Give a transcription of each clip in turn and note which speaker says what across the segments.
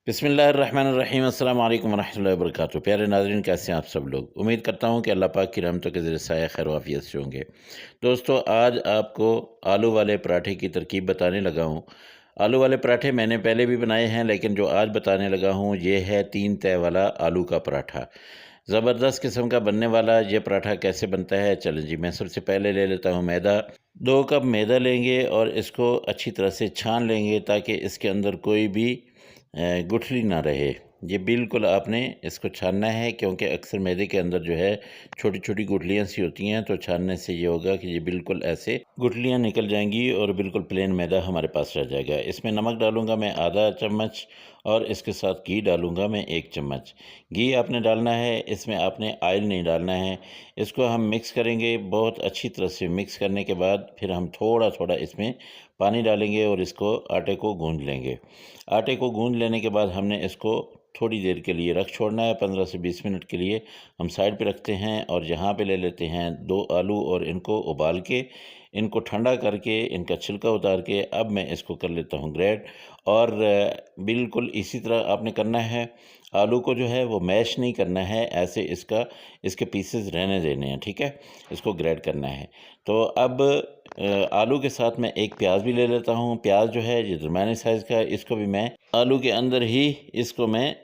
Speaker 1: बिस्मिल्लाहिर्रहमानिर्रहीम अस्सलाम वालेकुम वरहमतुल्लाहि वबरकातुहू। प्यारे नाज़रीन, कैसे हैं आप सब लोग। उम्मीद करता हूँ कि अल्लाह पाक की रहमतों के ज़रिए साया खैर वाफ़ियत से होंगे। दोस्तों, आज आपको आलू वाले पराठे की तरकीब बताने लगा हूँ। आलू वाले पराठे मैंने पहले भी बनाए हैं, लेकिन जो आज बताने लगा हूँ ये है 3 तह वाला आलू का पराठा। ज़बरदस्त किस्म का बनने वाला ये पराठा कैसे बनता है, चलें जी मैं सबसे पहले ले लेता हूँ मैदा। 2 कप मैदा लेंगे और इसको अच्छी तरह से छान लेंगे ताकि इसके अंदर कोई भी गुठली ना रहे। ये बिल्कुल आपने इसको छानना है, क्योंकि अक्सर मैदे के अंदर जो है छोटी-छोटी गुठलियाँ सी होती हैं, तो छानने से ये होगा कि ये बिल्कुल ऐसे गुठलियाँ निकल जाएँगी और बिल्कुल प्लेन मैदा हमारे पास रह जाएगा। इसमें नमक डालूँगा मैं आधा चम्मच और इसके साथ घी डालूँगा मैं 1 चम्मच। घी आपने डालना है, इसमें आपने ऑयल नहीं डालना है। इसको हम मिक्स करेंगे, बहुत अच्छी तरह से मिक्स करने के बाद फिर हम थोड़ा-थोड़ा इसमें पानी डालेंगे और इसको आटे को गूँध लेंगे। आटे को गूँध लेने के बाद हमने इसको थोड़ी देर के लिए रख छोड़ना है, 15 से 20 मिनट के लिए हम साइड पे रखते हैं। और यहाँ पे ले लेते हैं 2 आलू और इनको उबाल के, इनको ठंडा करके, इनका छिलका उतार के अब मैं इसको कर लेता हूँ ग्रेट। और बिल्कुल इसी तरह आपने करना है। आलू को जो है वो मैश नहीं करना है, ऐसे इसके पीसेस रहने देने हैं, ठीक है? इसको ग्रेट करना है। तो अब आलू के साथ मैं एक प्याज भी ले लेता हूँ। प्याज जो है ये दरमियाने साइज़ का है, इसको भी मैं आलू के अंदर ही इसको मैं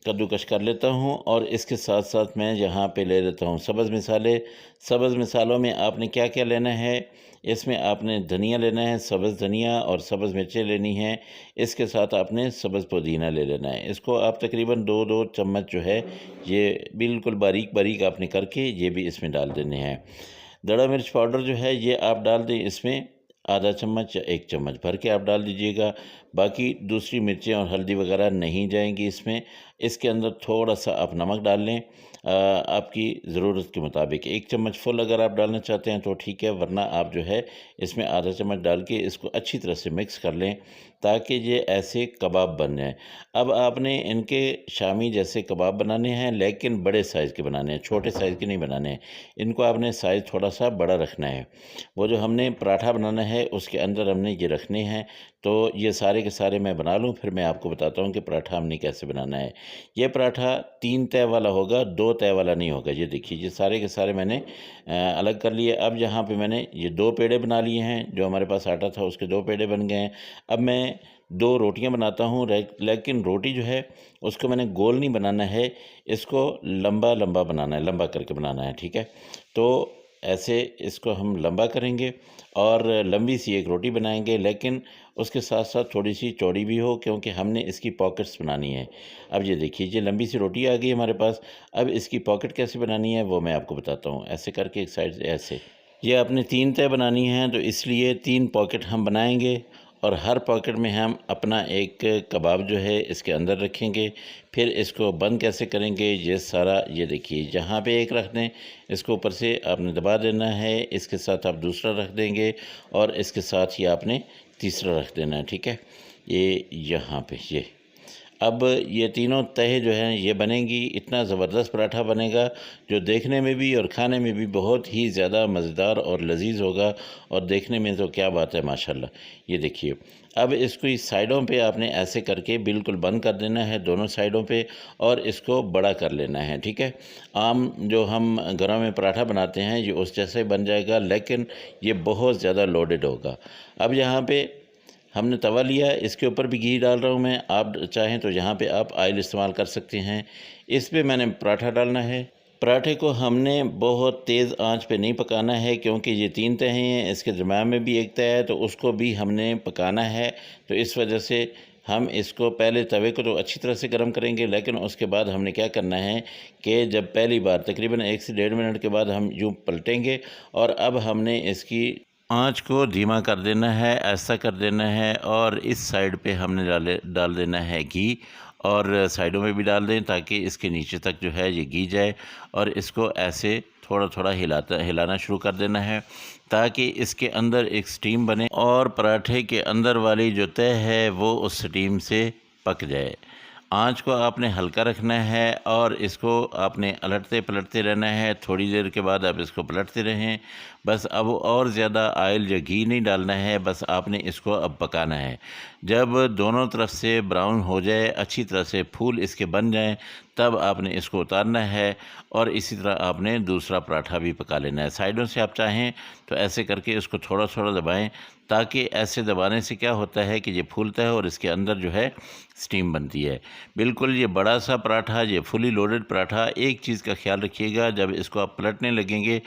Speaker 1: कद्दूकस कर लेता हूँ। और इसके साथ-साथ मैं यहाँ पे ले लेता हूँ सब्ज़ मसाले। सब्ज़ मसालों में आपने क्या-क्या लेना है, इसमें आपने धनिया लेना है, सब्ज़ धनिया और सब्ज़ मिर्चें लेनी हैं। इसके साथ आपने सब्ज़ पुदीना ले लेना है। इसको आप तकरीबन 2-2 चम्मच जो है ये बिल्कुल बारीक-बारीक आपने करके ये भी इसमें डाल देने हैं। दड़ा मिर्च पाउडर जो है ये आप डाल दें इसमें आधा चम्मच या 1 चम्मच भर के आप डाल दीजिएगा। बाकी दूसरी मिर्चें और हल्दी वगैरह नहीं जाएँगी इसमें। इसके अंदर थोड़ा-सा आप नमक डाल लें आपकी ज़रूरत के मुताबिक। 1 चम्मच फुल अगर आप डालना चाहते हैं तो ठीक है, वरना आप जो है इसमें आधा चम्मच डाल के इसको अच्छी तरह से मिक्स कर लें ताकि ये ऐसे कबाब बन जाएँ। अब आपने इनके शामी जैसे कबाब बनाने हैं, लेकिन बड़े साइज़ के बनाने हैं, छोटे साइज़ के नहीं बनाने हैं। इनको आपने साइज़ थोड़ा-सा बड़ा रखना है। वो जो हमने पराठा बनाना है उसके अंदर हमने ये रखने हैं। तो ये सारे के सारे मैं बना लूँ, फिर मैं आपको बताता हूँ कि पराठा हमने कैसे बनाना है। ये पराठा 3 तह वाला होगा, 2 तह वाला नहीं होगा। ये देखिए, ये सारे के सारे मैंने अलग कर लिए। अब यहाँ पे मैंने ये 2 पेड़े बना लिए हैं, जो हमारे पास आटा था उसके 2 पेड़े बन गए हैं। अब मैं 2 रोटियाँ बनाता हूँ, लेकिन रोटी जो है उसको मैंने गोल नहीं बनाना है, इसको लंबा-लंबा बनाना है, लंबा करके बनाना है, ठीक है? तो ऐसे इसको हम लंबा करेंगे और लंबी सी एक रोटी बनाएँगे, लेकिन उसके साथ-साथ थोड़ी-सी चौड़ी भी हो, क्योंकि हमने इसकी पॉकेट्स बनानी है। अब ये देखिए, ये लंबी सी रोटी आ गई हमारे पास। अब इसकी पॉकेट कैसे बनानी है वो मैं आपको बताता हूँ। ऐसे करके एक साइड से ऐसे। ये आपने 3 तह बनानी है, तो इसलिए 3 पॉकेट हम बनाएँगे और हर पॉकेट में हम अपना एक कबाब जो है इसके अंदर रखेंगे। फिर इसको बंद कैसे करेंगे, ये सारा ये देखिए, यहाँ पे एक रख दें, इसको ऊपर से आपने दबा देना है, इसके साथ आप दूसरा रख देंगे और इसके साथ ही आपने तीसरा रख देना है, ठीक है? ये यहाँ पे ये। अब ये तीनों तह जो हैं ये बनेंगी, इतना ज़बरदस्त पराठा बनेगा जो देखने में भी और खाने में भी बहुत ही ज़्यादा मज़ेदार और लज़ीज़ होगा। और देखने में तो क्या बात है माशाल्लाह। ये देखिए, अब इसको इस साइडों पे आपने ऐसे करके बिल्कुल बंद कर देना है दोनों साइडों पे और इसको बड़ा कर लेना है, ठीक है? आम जो हम घरों में पराठा बनाते हैं ये उस जैसा ही बन जाएगा, लेकिन ये बहुत ज़्यादा लोडेड होगा। अब यहाँ पे हमने तवा लिया, इसके ऊपर भी घी डाल रहा हूँ मैं। आप चाहें तो यहाँ पे आप ऑयल इस्तेमाल कर सकते हैं। इस पे मैंने पराठा डालना है। पराठे को हमने बहुत तेज़ आंच पे नहीं पकाना है, क्योंकि ये 3 तह हैं, इसके दरमियान में भी एक तह है, तो उसको भी हमने पकाना है। तो इस वजह से हम इसको पहले तवे को तो अच्छी तरह से गर्म करेंगे, लेकिन उसके बाद हमने क्या करना है कि जब पहली बार तकरीबन 1 से 1.5 मिनट के बाद हम यूँ पलटेंगे और अब हमने इसकी आँच को धीमा कर देना है, ऐसा कर देना है। और इस साइड पे हमने डाल देना है घी और साइडों में भी डाल दें ताकि इसके नीचे तक जो है ये घी जाए। और इसको ऐसे थोड़ा-थोड़ा हिलाना शुरू कर देना है ताकि इसके अंदर एक स्टीम बने और पराठे के अंदर वाली जो तह है वो उस स्टीम से पक जाए। आँच को आपने हल्का रखना है और इसको आपने अलटते पलटते रहना है। थोड़ी देर के बाद आप इसको पलटते रहें। बस अब और ज़्यादा ऑयल या घी नहीं डालना है, बस आपने इसको अब पकाना है। जब दोनों तरफ से ब्राउन हो जाए, अच्छी तरह से फूल इसके बन जाएँ, तब आपने इसको उतारना है और इसी तरह आपने दूसरा पराठा भी पका लेना है। साइडों से आप चाहें तो ऐसे करके इसको थोड़ा-थोड़ा दबाएँ, ताकि ऐसे दबाने से क्या होता है कि ये फूलता है और इसके अंदर जो है स्टीम बनती है। बिल्कुल ये बड़ा सा पराठा, ये फुली लोडेड पराठा, एक चीज़ का ख़्याल रखिएगा, जब इसको आप पलटने लगेंगे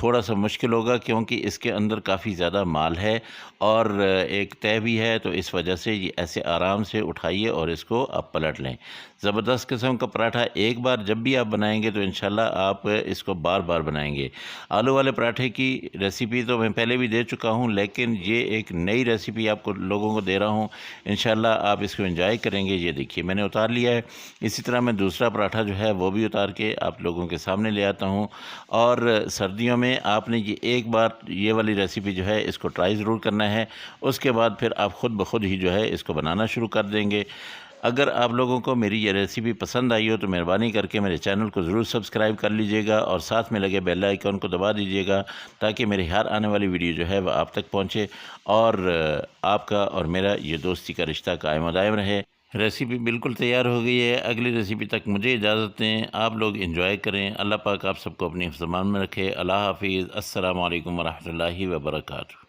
Speaker 1: थोड़ा सा मुश्किल होगा, क्योंकि इसके अंदर काफ़ी ज़्यादा माल है और एक तय भी है, तो इस वजह से ये ऐसे आराम से उठाइए और इसको आप पलट लें। ज़बरदस्त किस्म का पराठा एक बार जब भी आप बनाएंगे तो इंशाल्लाह आप इसको बार बार बनाएंगे। आलू वाले पराठे की रेसिपी तो मैं पहले भी दे चुका हूँ, लेकिन ये एक नई रेसिपी आपको लोगों को दे रहा हूँ। इंशाल्लाह आप इसको एंजॉय करेंगे। ये देखिए मैंने उतार लिया है। इसी तरह मैं दूसरा पराठा जो है वो भी उतार के आप लोगों के सामने ले आता हूँ। और सर्दियों में आपने ये एक बार ये वाली रेसिपी जो है इसको ट्राई ज़रूर करना है। उसके बाद फिर आप ख़ुद ब खुद ही जो है इसको बनाना शुरू कर देंगे। अगर आप लोगों को मेरी ये रेसिपी पसंद आई हो तो मेहरबानी करके मेरे चैनल को ज़रूर सब्सक्राइब कर लीजिएगा और साथ में लगे बेल आइकन को दबा दीजिएगा, ताकि मेरी हर आने वाली वीडियो जो है वह आप तक पहुंचे और आपका और मेरा ये दोस्ती का रिश्ता कायम दायम रहे। रेसिपी बिल्कुल तैयार हो गई है। अगली रेसिपी तक मुझे इजाज़त दें। आप लोग एंजॉय करें। अल्लाह पाक आप सबको अपनी फ़मान में रखे। अल्लाह हाफ़िज़। अस्सलामु अलैकुम व रहमतुल्लाहि व बरकातुहू।